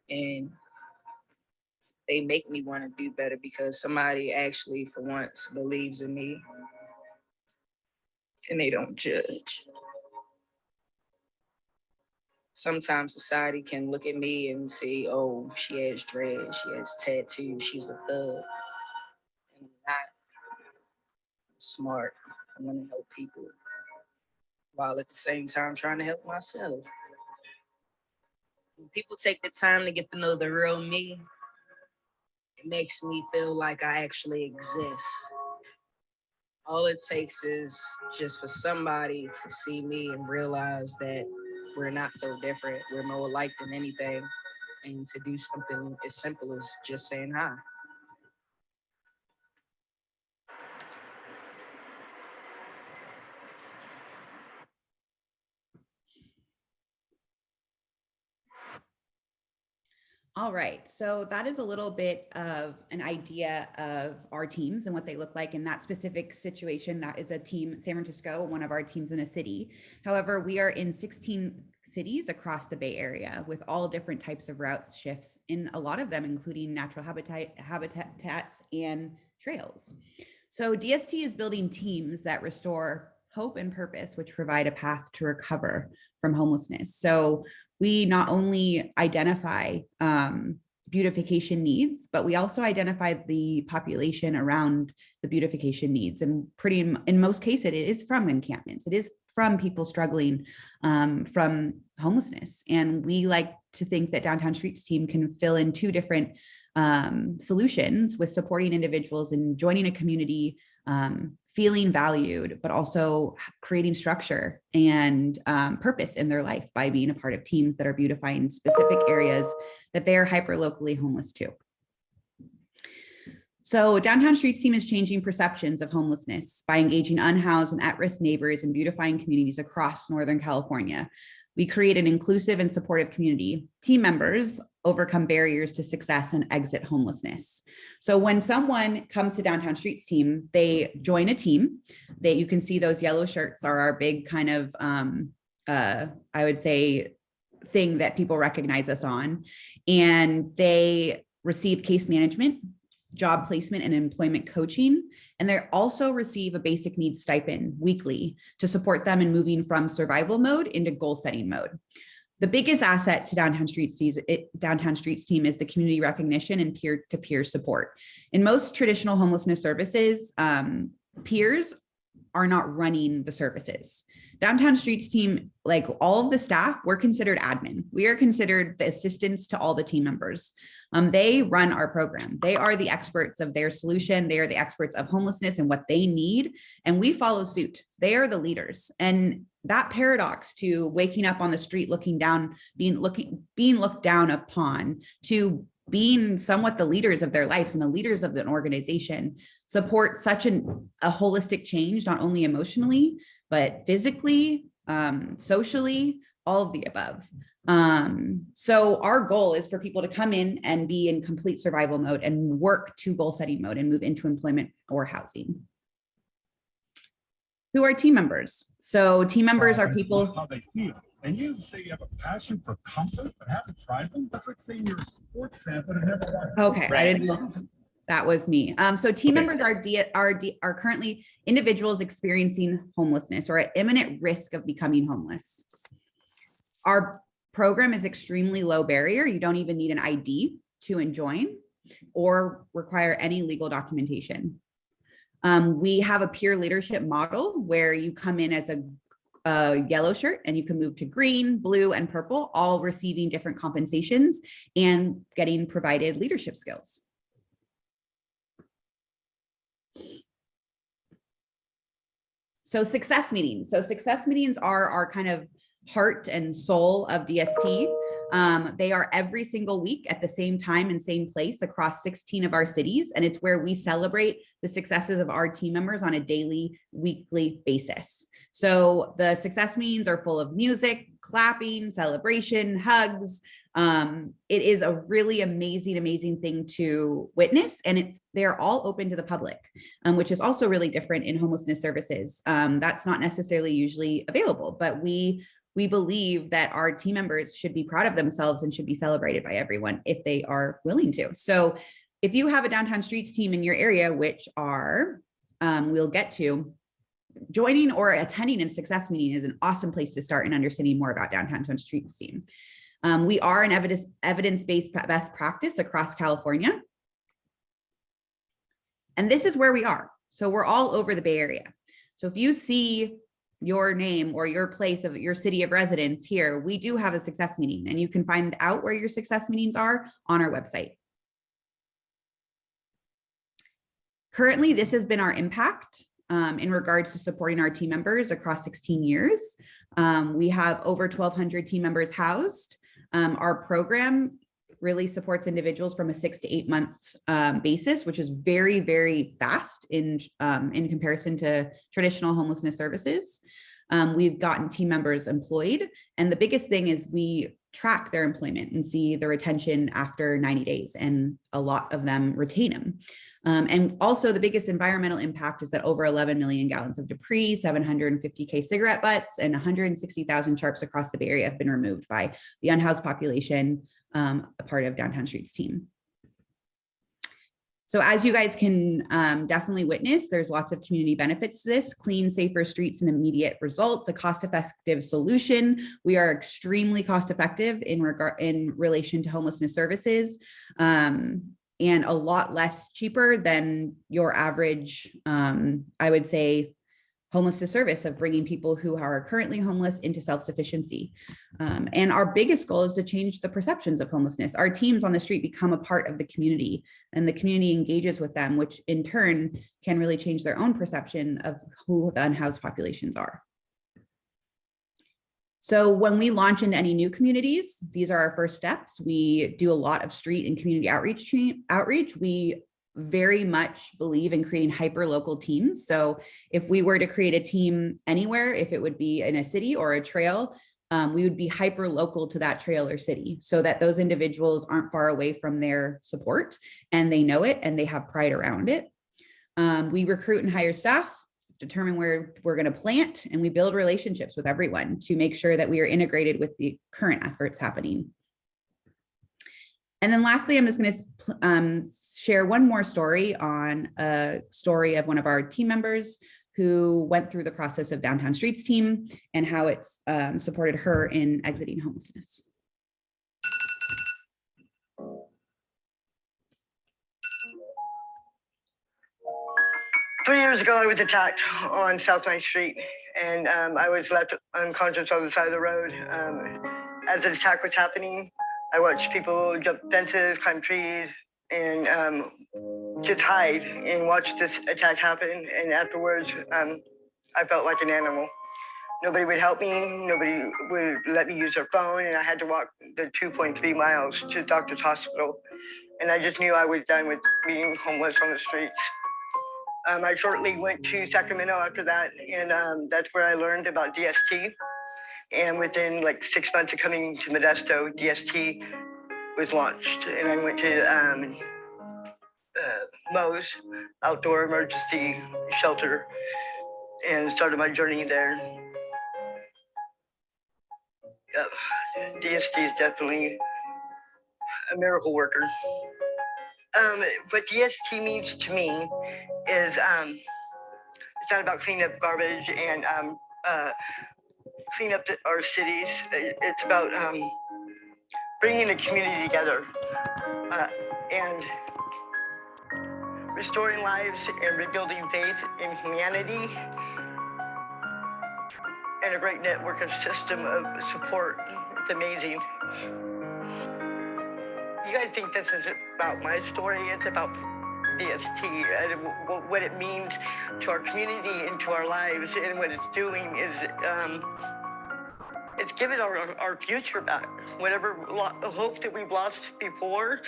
Speaker 7: and they make me want to do better because somebody actually, for once, believes in me and they don't judge. Sometimes society can look at me and say, oh, she has dreads, she has tattoos, she's a thug. And I'm not. I'm smart. I want to help people while at the same time trying to help myself. When people take the time to get to know the real me, it makes me feel like I actually exist. All it takes is just for somebody to see me and realize that we're not so different. We're more alike than anything. And to do something as simple as just saying hi.
Speaker 6: All right, so that is a little bit of an idea of our teams and what they look like in that specific situation. That is a team, San Francisco, one of our teams in a city. However, we are in 16 cities across the Bay Area with all different types of routes, shifts, in a lot of them, including natural habitats and trails. So DST is building teams that restore hope and purpose, which provide a path to recover from homelessness. So we not only identify beautification needs, but we also identify the population around the beautification needs. And in most cases, it is from encampments. It is from people struggling from homelessness. And we like to think that Downtown Streets team can fill in two different solutions with supporting individuals and joining a community, feeling valued, but also creating structure and purpose in their life by being a part of teams that are beautifying specific areas that they are hyper locally homeless to. So Downtown Streets team is changing perceptions of homelessness by engaging unhoused and at-risk neighbors and beautifying communities across Northern California. We create an inclusive and supportive community. Team members overcome barriers to success and exit homelessness. So when someone comes to Downtown Streets team, they join a team. You can see those yellow shirts are our big kind of, I would say, thing that people recognize us on. And they receive case management, job placement, and employment coaching. And they also receive a basic needs stipend weekly to support them in moving from survival mode into goal setting mode. The biggest asset to Downtown Streets team is the community recognition and peer-to-peer support. In most traditional homelessness services, peers are not running the services. Downtown Streets team, like all of the staff, we're considered admin. We are considered the assistants to all the team members. They run our program. They are the experts of their solution. They are the experts of homelessness and what they need. And we follow suit. They are the leaders. And that paradox to waking up on the street, looking down, being looked down upon, to being somewhat the leaders of their lives and the leaders of an organization, support such a holistic change, not only emotionally, but physically, socially, all of the above. So our goal is for people to come in and be in complete survival mode and work to goal setting mode and move into employment or housing. Who are team members? So team members are people.
Speaker 8: How they feel. And you say you have a passion for comfort, but haven't tried them. That's like saying you're a sports fan, but have never watched.
Speaker 6: Okay, I didn't know that was me. So team members are currently individuals experiencing homelessness or at imminent risk of becoming homeless. Our program is extremely low barrier. You don't even need an ID to join or require any legal documentation. We have a peer leadership model where you come in as a yellow shirt, and you can move to green, blue, and purple, all receiving different compensations and getting provided leadership skills. So success meetings. So success meetings are our kind of heart and soul of DST. They are every single week at the same time and same place across 16 of our cities. And it's where we celebrate the successes of our team members on a daily, weekly basis. So the success meetings are full of music, clapping, celebration, hugs. It is a really amazing thing to witness, and they're all open to the public, which is also really different in homelessness services. That's not necessarily usually available, but we believe that our team members should be proud of themselves and should be celebrated by everyone if they are willing to. So if you have a downtown streets team in your area, which are, we'll get to, joining or attending a success meeting is an awesome place to start in understanding more about downtown streets team. We are an evidence-based best practice across California. And this is where we are. So we're all over the Bay Area. So if you see your name or your place of your city of residence here, we do have a success meeting, and you can find out where your success meetings are on our website. Currently, this has been our impact in regards to supporting our team members across 16 years. We have over 1,200 team members housed. Our program really supports individuals from a 6 to 8 month basis, which is very fast in comparison to traditional homelessness services. We've gotten team members employed, and the biggest thing is we track their employment and see the retention after 90 days, and a lot of them retain them. And also the biggest environmental impact is that over 11 million gallons of debris, 750K cigarette butts, and 160,000 sharps across the Bay Area have been removed by the unhoused population, a part of Downtown Streets team. So as you guys can definitely witness, there's lots of community benefits to this: clean, safer streets and immediate results, a cost-effective solution. We are extremely cost-effective in relation to homelessness services, and a lot less cheaper than your average, I would say, homelessness service of bringing people who are currently homeless into self-sufficiency. And our biggest goal is to change the perceptions of homelessness. Our teams on the street become a part of the community, and the community engages with them, which in turn can really change their own perception of who the unhoused populations are. So when we launch into any new communities, these are our first steps. We do a lot of street and community outreach. We very much believe in creating hyper-local teams. So if we were to create a team anywhere, if it would be in a city or a trail, we would be hyper-local to that trail or city, so that those individuals aren't far away from their support, and they know it and they have pride around it. We recruit and hire staff, determine where we're going to plant, and we build relationships with everyone to make sure that we are integrated with the current efforts happening. And then lastly, I'm just going to share one more story on a story of one of our team members who went through the process of Downtown Streets team and how it's supported her in exiting homelessness.
Speaker 9: 3 years ago, I was attacked on South 9th Street, and I was left unconscious on the side of the road. As the attack was happening, I watched people jump fences, climb trees, and just hide and watch this attack happen. And afterwards, I felt like an animal. Nobody would help me. Nobody would let me use their phone, and I had to walk the 2.3 miles to the doctor's hospital. And I just knew I was done with being homeless on the streets. I shortly went to Sacramento after that, and that's where I learned about DST. And within like 6 months of coming to Modesto, DST was launched, and I went to Mo's Outdoor Emergency Shelter and started my journey there. DST is definitely a miracle worker. What DST means to me is it's not about cleaning up garbage and clean up our cities. It's about bringing the community together and restoring lives and rebuilding faith in humanity. and a great network and system of support. It's amazing. You guys think this is about my story? It's about DST and what it means to our community and to our lives, and what it's doing is it's giving our future back. Whatever hope that we've lost before,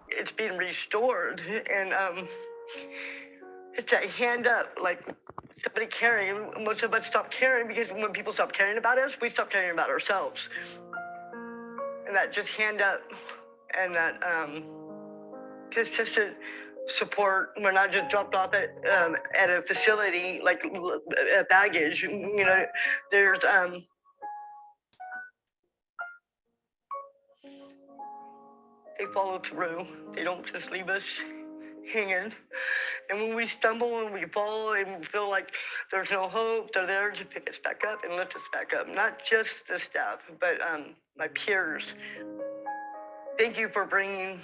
Speaker 9: it's being restored. And it's that hand up, like somebody caring. Most of us stop caring because when people stop caring about us, we stop caring about ourselves. And that just hand up and that consistent support. We're not just dropped off at a facility like baggage. You know, there's they follow through. They don't just leave us hanging. And when we stumble and we fall and we feel like there's no hope, they're there to pick us back up and lift us back up. Not just the staff, but my peers. Thank you for bringing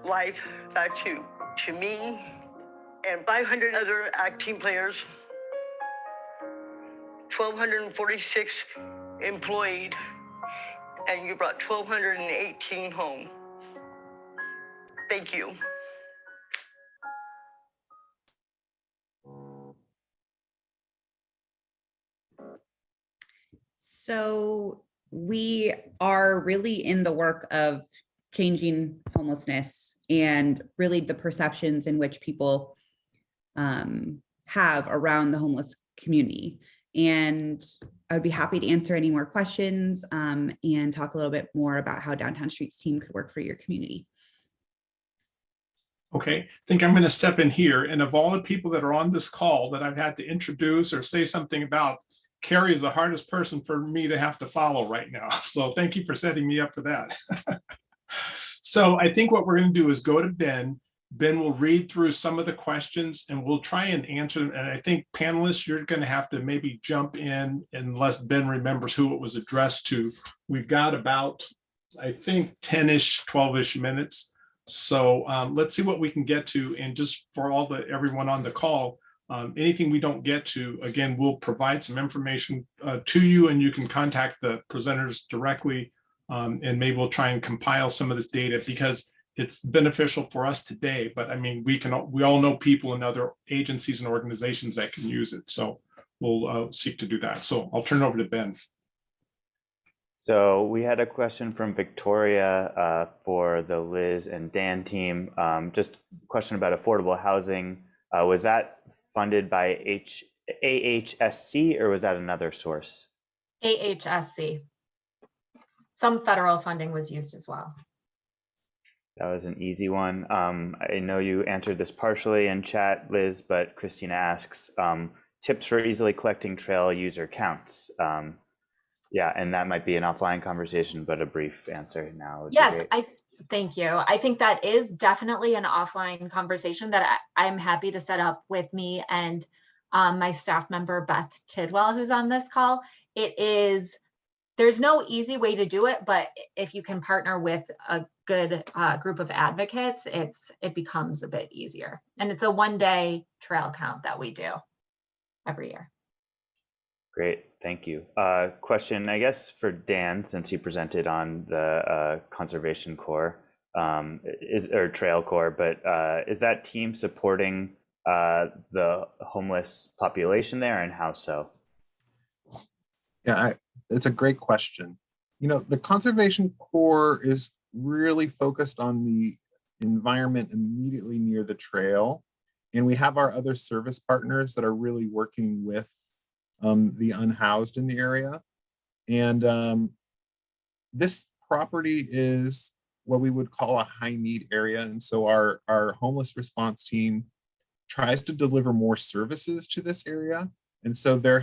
Speaker 9: life back to me and 500 other ACT team players, 1,246 employed, and you brought 1,218 home. Thank you.
Speaker 6: So we are really in the work of changing homelessness and really the perceptions in which people have around the homeless community. And I would be happy to answer any more questions and talk a little bit more about how Downtown Streets team could work for your community.
Speaker 4: Okay, I think I'm going to step in here. And of all the people that are on this call that I've had to introduce or say something about, Carrie is the hardest person for me to have to follow right now. So thank you for setting me up for that. So I think what we're going to do is go to Ben. Ben will read through some of the questions and we'll try and answer them. And I think panelists, you're going to have to maybe jump in unless Ben remembers who it was addressed to. We've got about, I think, 10-ish, 12-ish minutes. So let's see what we can get to. And just for everyone on the call, anything we don't get to, again, we'll provide some information to you and you can contact the presenters directly. And maybe we'll try and compile some of this data because it's beneficial for us today. But I mean, we all know people in other agencies and organizations that can use it. So we'll seek to do that. So I'll turn it over to Ben.
Speaker 1: So we had a question from Victoria for the Liz and Dan team. Just a question about affordable housing. Was that funded by AHSC or was that another source?
Speaker 2: AHSC. Some federal funding was used as well.
Speaker 1: That was an easy one. I know you answered this partially in chat, Liz, but Christina asks, tips for easily collecting trail user counts. Yeah, and that might be an offline conversation, but a brief answer now.
Speaker 2: Yes, thank you. I think that is definitely an offline conversation that I'm happy to set up with me and my staff member, Beth Tidwell, who's on this call. There's no easy way to do it, but if you can partner with a good group of advocates, it becomes a bit easier. And it's a one-day trail count that we do every year.
Speaker 1: Great, thank you. Question, I guess, for Dan, since he presented on the Conservation Corps or Trail Corps, but is that team supporting the homeless population there, and how so?
Speaker 5: Yeah, it's a great question. You know, the Conservation Corps is really focused on the environment immediately near the trail. And we have our other service partners that are really working with the unhoused in the area. And this property is what we would call a high need area. And so our homeless response team tries to deliver more services to this area. And so there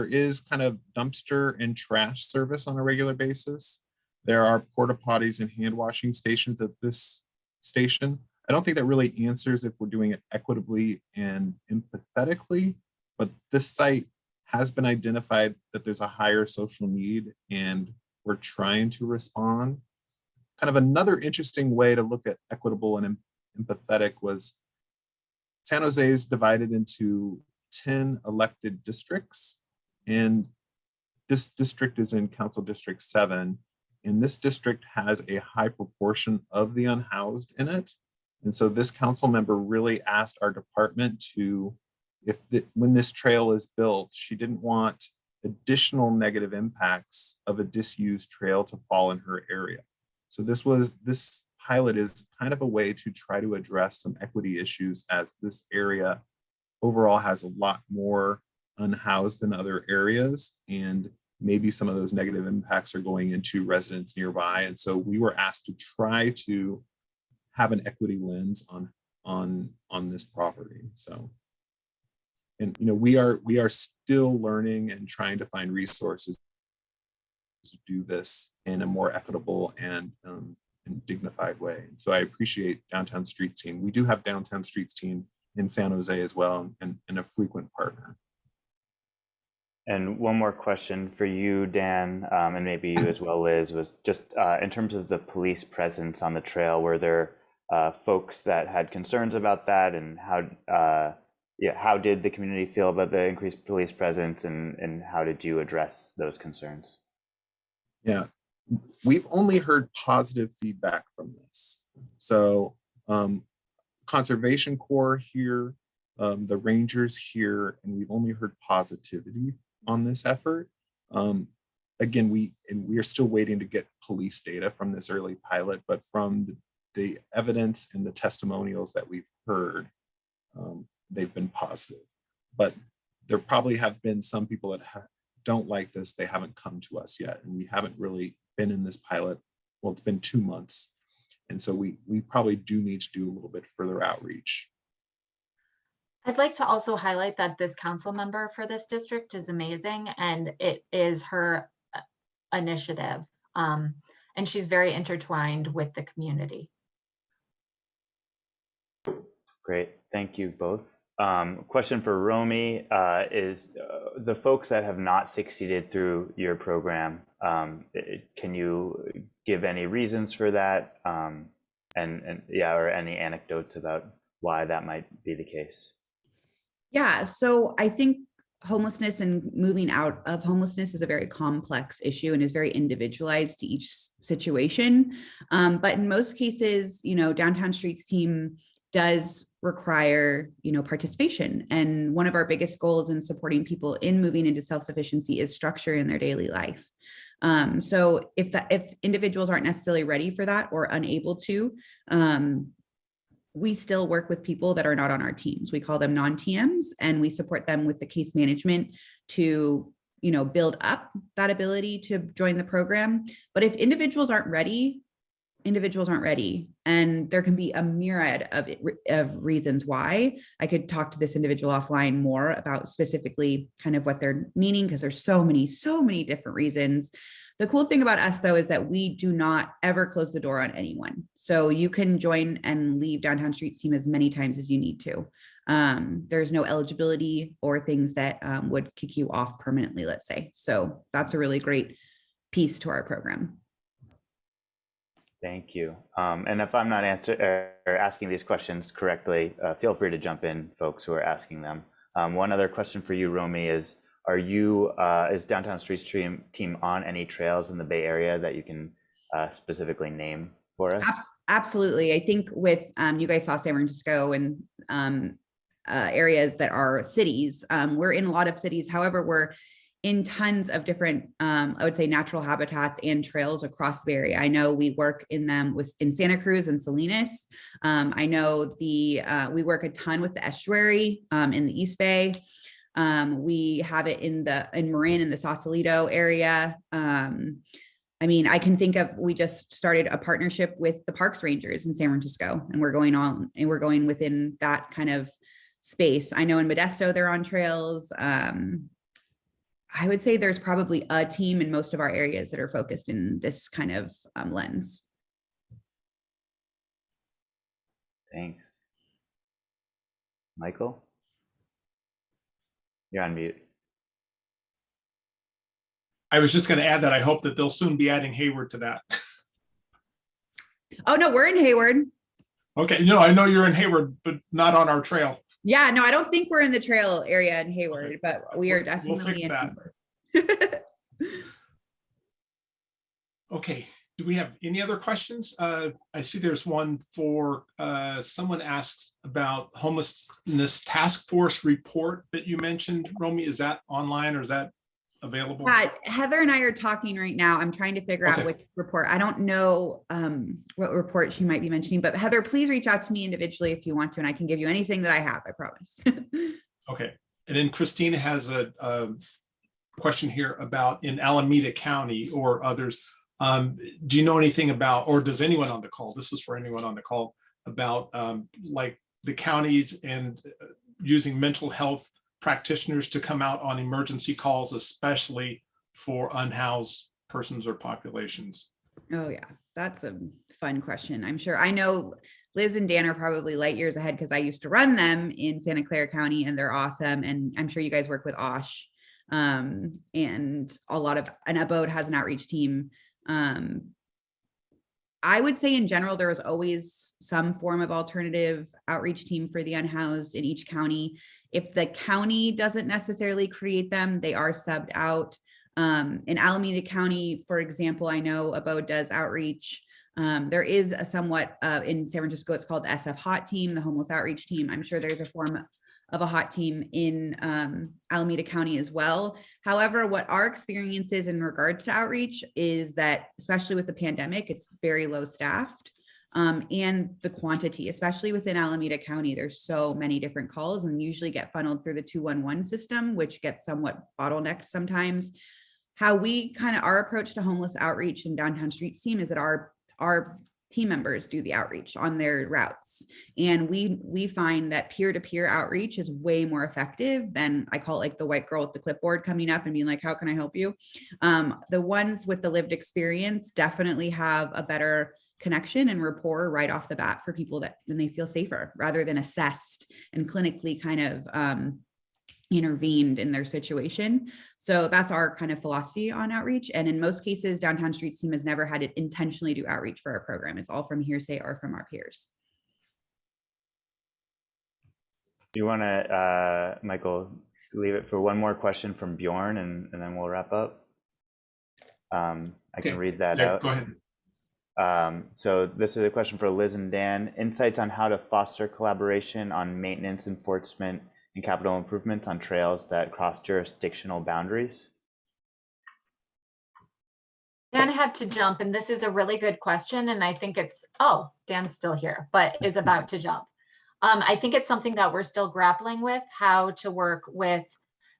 Speaker 5: is kind of dumpster and trash service on a regular basis. There are porta potties and hand washing stations at this station. I don't think that really answers if we're doing it equitably and empathetically, but this site has been identified that there's a higher social need and we're trying to respond. Kind of another interesting way to look at equitable and empathetic was San Jose is divided into 10 elected districts. And this district is in Council District 7, and this district has a high proportion of the unhoused in it. And so this council member really asked our department to, when this trail is built, she didn't want additional negative impacts of a disused trail to fall in her area. So this pilot is kind of a way to try to address some equity issues, as this area overall has a lot more unhoused than other areas, and maybe some of those negative impacts are going into residents nearby. And so we were asked to try to have an equity lens on this property. So, and we are still learning and trying to find resources to do this in a more equitable and dignified way. So I appreciate Downtown Streets team. We do have Downtown Streets team in San Jose as well, and a frequent partner.
Speaker 1: And one more question for you, Dan, and maybe you as well, Liz, was just in terms of the police presence on the trail, were there folks that had concerns about that, and how did the community feel about the increased police presence, and how did you address those concerns?
Speaker 5: Yeah, we've only heard positive feedback from this. So Conservation Corps here, the Rangers here, and we've only heard positivity on this effort. Again, we are still waiting to get police data from this early pilot, but from the evidence and the testimonials that we've heard, they've been positive. But there probably have been some people that don't like this. They haven't come to us yet, and we haven't really been in this pilot. Well, it's been 2 months. And so we probably do need to do a little bit further outreach.
Speaker 2: I'd like to also highlight that this council member for this district is amazing, and it is her initiative. And she's very intertwined with the community.
Speaker 1: Great, thank you both. Question for Romie is the folks that have not succeeded through your program, can you give any reasons for that? Or any anecdotes about why that might be the case?
Speaker 6: Yeah, so I think homelessness and moving out of homelessness is a very complex issue and is very individualized to each situation. But in most cases, Downtown Streets team does require, participation. And one of our biggest goals in supporting people in moving into self-sufficiency is structure in their daily life. So if individuals aren't necessarily ready for that or unable to, we still work with people that are not on our teams. We call them non-TMs, and we support them with the case management to, build up that ability to join the program. But if individuals aren't ready, and there can be a myriad of reasons why. I could talk to this individual offline more about specifically kind of what they're meaning, because there's so many different reasons. The cool thing about us, though, is that we do not ever close the door on anyone. So you can join and leave Downtown Streets team as many times as you need to. There's no eligibility or things that would kick you off permanently, let's say. So that's a really great piece to our program.
Speaker 1: Thank you. And if I'm not asking these questions correctly, feel free to jump in, folks who are asking them. One other question for you, Romie, is is Downtown Streets team on any trails in the Bay Area that you can specifically name for us?
Speaker 6: Absolutely. I think with you guys saw San Francisco and areas that are cities. We're in a lot of cities. However, we're in tons of different, I would say, natural habitats and trails across the Bay Area. I know we work in them in Santa Cruz and Salinas. I know we work a ton with the estuary in the East Bay. We have it in Marin in the Sausalito area. I can think of, we just started a partnership with the Parks Rangers in San Francisco, and we're going within that kind of space. I know in Modesto, they're on trails. I would say there's probably a team in most of our areas that are focused in this kind of lens.
Speaker 1: Thanks. Michael? You're on mute.
Speaker 4: I was just going to add that I hope that they'll soon be adding Hayward to that.
Speaker 6: Oh, no, we're in Hayward.
Speaker 4: Okay, no, I know you're in Hayward, but not on our trail.
Speaker 6: Yeah, no, I don't think we're in the trail area in Hayward,
Speaker 4: Okay.
Speaker 6: but we are
Speaker 4: We'll
Speaker 6: definitely
Speaker 4: fix
Speaker 6: in
Speaker 4: that.
Speaker 6: Hayward.
Speaker 4: Okay, do we have any other questions? I see there's one for, someone asked about homelessness task force report that you mentioned, Romie. Is that online or is that available?
Speaker 6: Yeah, Heather and I are talking right now. I'm trying to figure out
Speaker 4: Okay.
Speaker 6: which report. I don't know what report she might be mentioning, but Heather, please reach out to me individually if you want to, and I can give you anything that I have, I promise.
Speaker 4: Okay, and then Christina has a question here about in Alameda County or others. Do you know anything about, or does anyone on the call, this is for anyone on the call, about like the counties and using mental health practitioners to come out on emergency calls, especially for unhoused persons or populations?
Speaker 6: Oh yeah, that's a fun question. I'm sure I know Liz and Dan are probably light years ahead because I used to run them in Santa Clara County and they're awesome. And I'm sure you guys work with OSH and a lot of, and Abode has an outreach team. I would say in general, there was always some form of alternative outreach team for the unhoused in each county. If the county doesn't necessarily create them, they are subbed out. In Alameda County, for example, I know Abode does outreach. There is a somewhat in San Francisco, it's called the SF Hot Team, the homeless outreach team. I'm sure there's a form of a hot team in Alameda County as well. However, what our experience is in regards to outreach is that, especially with the pandemic, it's very low staffed. And the quantity, especially within Alameda County, there's so many different calls and usually get funneled through the 211 system, which gets somewhat bottlenecked sometimes. How we kind of, our approach to homeless outreach and downtown streets team is that our team members do the outreach on their routes. And we find that peer-to-peer outreach is way more effective than, I call it like the white girl with the clipboard coming up and being like, how can I help you? The ones with the lived experience definitely have a better connection and rapport right off the bat for people that then they feel safer rather than assessed and clinically kind of intervened in their situation. So that's our kind of philosophy on outreach. And in most cases, Downtown Streets team has never had to intentionally do outreach for our program. It's all from hearsay or from our peers.
Speaker 1: You want to, Michael, leave it for one more question from Bjorn and then we'll wrap up. I can read that out.
Speaker 4: Go ahead.
Speaker 1: So this is a question for Liz and Dan. Insights on how to foster collaboration on maintenance, enforcement, and capital improvements on trails that cross jurisdictional boundaries?
Speaker 2: Dan had to jump, and this is a really good question. And I think it's, oh, Dan's still here, but is about to jump. I think it's something that we're still grappling with, how to work with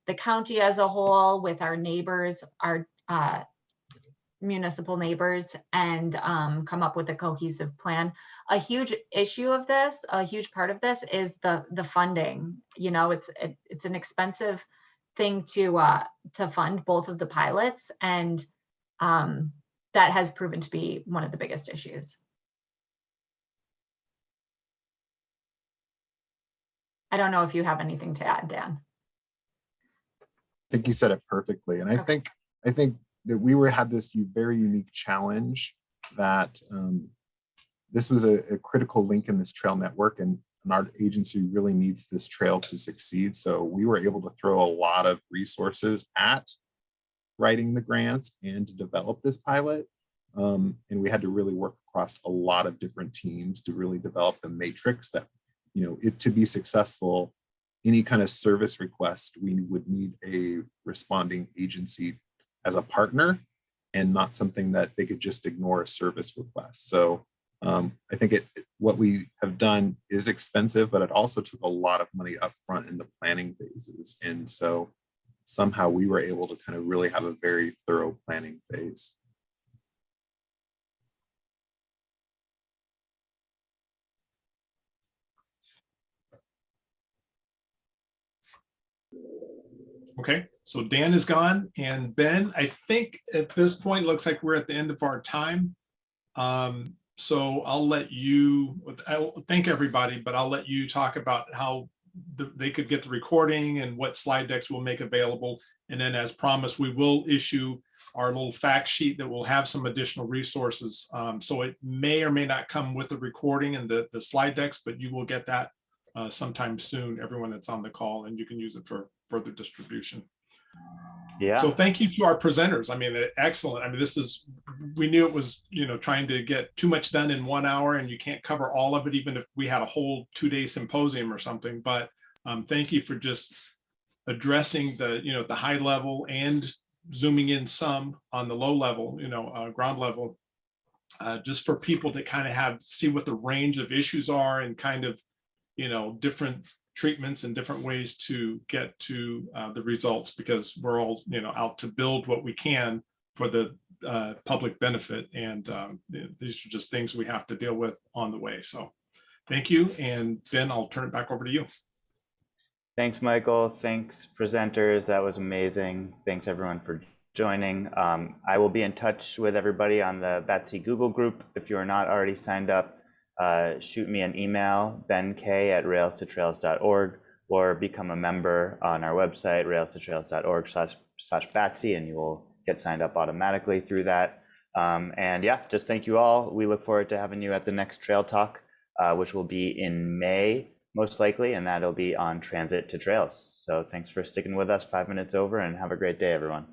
Speaker 2: the county as a whole, with our neighbors, our municipal neighbors, and come up with a cohesive plan. A huge issue of this, a huge part of this is the funding. You know, it's an expensive thing to fund both of the pilots, and that has proven to be one of the biggest issues. I don't know if you have anything to add, Dan.
Speaker 5: I think you said it perfectly. And I think that we had this very unique challenge that this was a critical link in this trail network, and our agency really needs this trail to succeed. So we were able to throw a lot of resources at writing the grants and to develop this pilot. And we had to really work across a lot of different teams to really develop the matrix that, you know, it to be successful, any kind of service request, we would need a responding agency as a partner and not something that they could just ignore a service request. So I think what we have done is expensive, but it also took a lot of money up front in the planning phases. And so somehow we were able to kind of really have a very thorough planning phase.
Speaker 4: Okay, so Dan is gone, and Ben, I think at this point, looks like we're at the end of our time. So I'll let you, I'll thank everybody, but I'll let you talk about how they could get the recording and what slide decks we'll make available. And then as promised, we will issue our little fact sheet that will have some additional resources. So it may or may not come with the recording and the slide decks, but you will get that sometime soon, everyone that's on the call, and you can use it for further distribution.
Speaker 1: Yeah.
Speaker 4: So thank you to our presenters. I mean, excellent. I mean, we knew it was, trying to get too much done in 1 hour, and you can't cover all of it, even if we had a whole 2-day symposium or something. But thank you for just addressing the high level and zooming in some on the low level, ground level, just for people to kind of see what the range of issues are and kind of, different treatments and different ways to get to the results, because we're all, out to build what we can for the public benefit. And these are just things we have to deal with on the way. So thank you. And Ben, I'll turn it back over to you.
Speaker 1: Thanks, Michael. Thanks, presenters. That was amazing. Thanks, everyone, for joining. I will be in touch with everybody on the BATSI Google group. If you are not already signed up, shoot me an email, benk@railstotrails.org, or become a member on our website, railstotrails.org/BATSI, and you will get signed up automatically through that. And yeah, just thank you all. We look forward to having you at the next Trail Talk, which will be in May, most likely, and that'll be on transit to trails. So thanks for sticking with us 5 minutes over, and have a great day, everyone.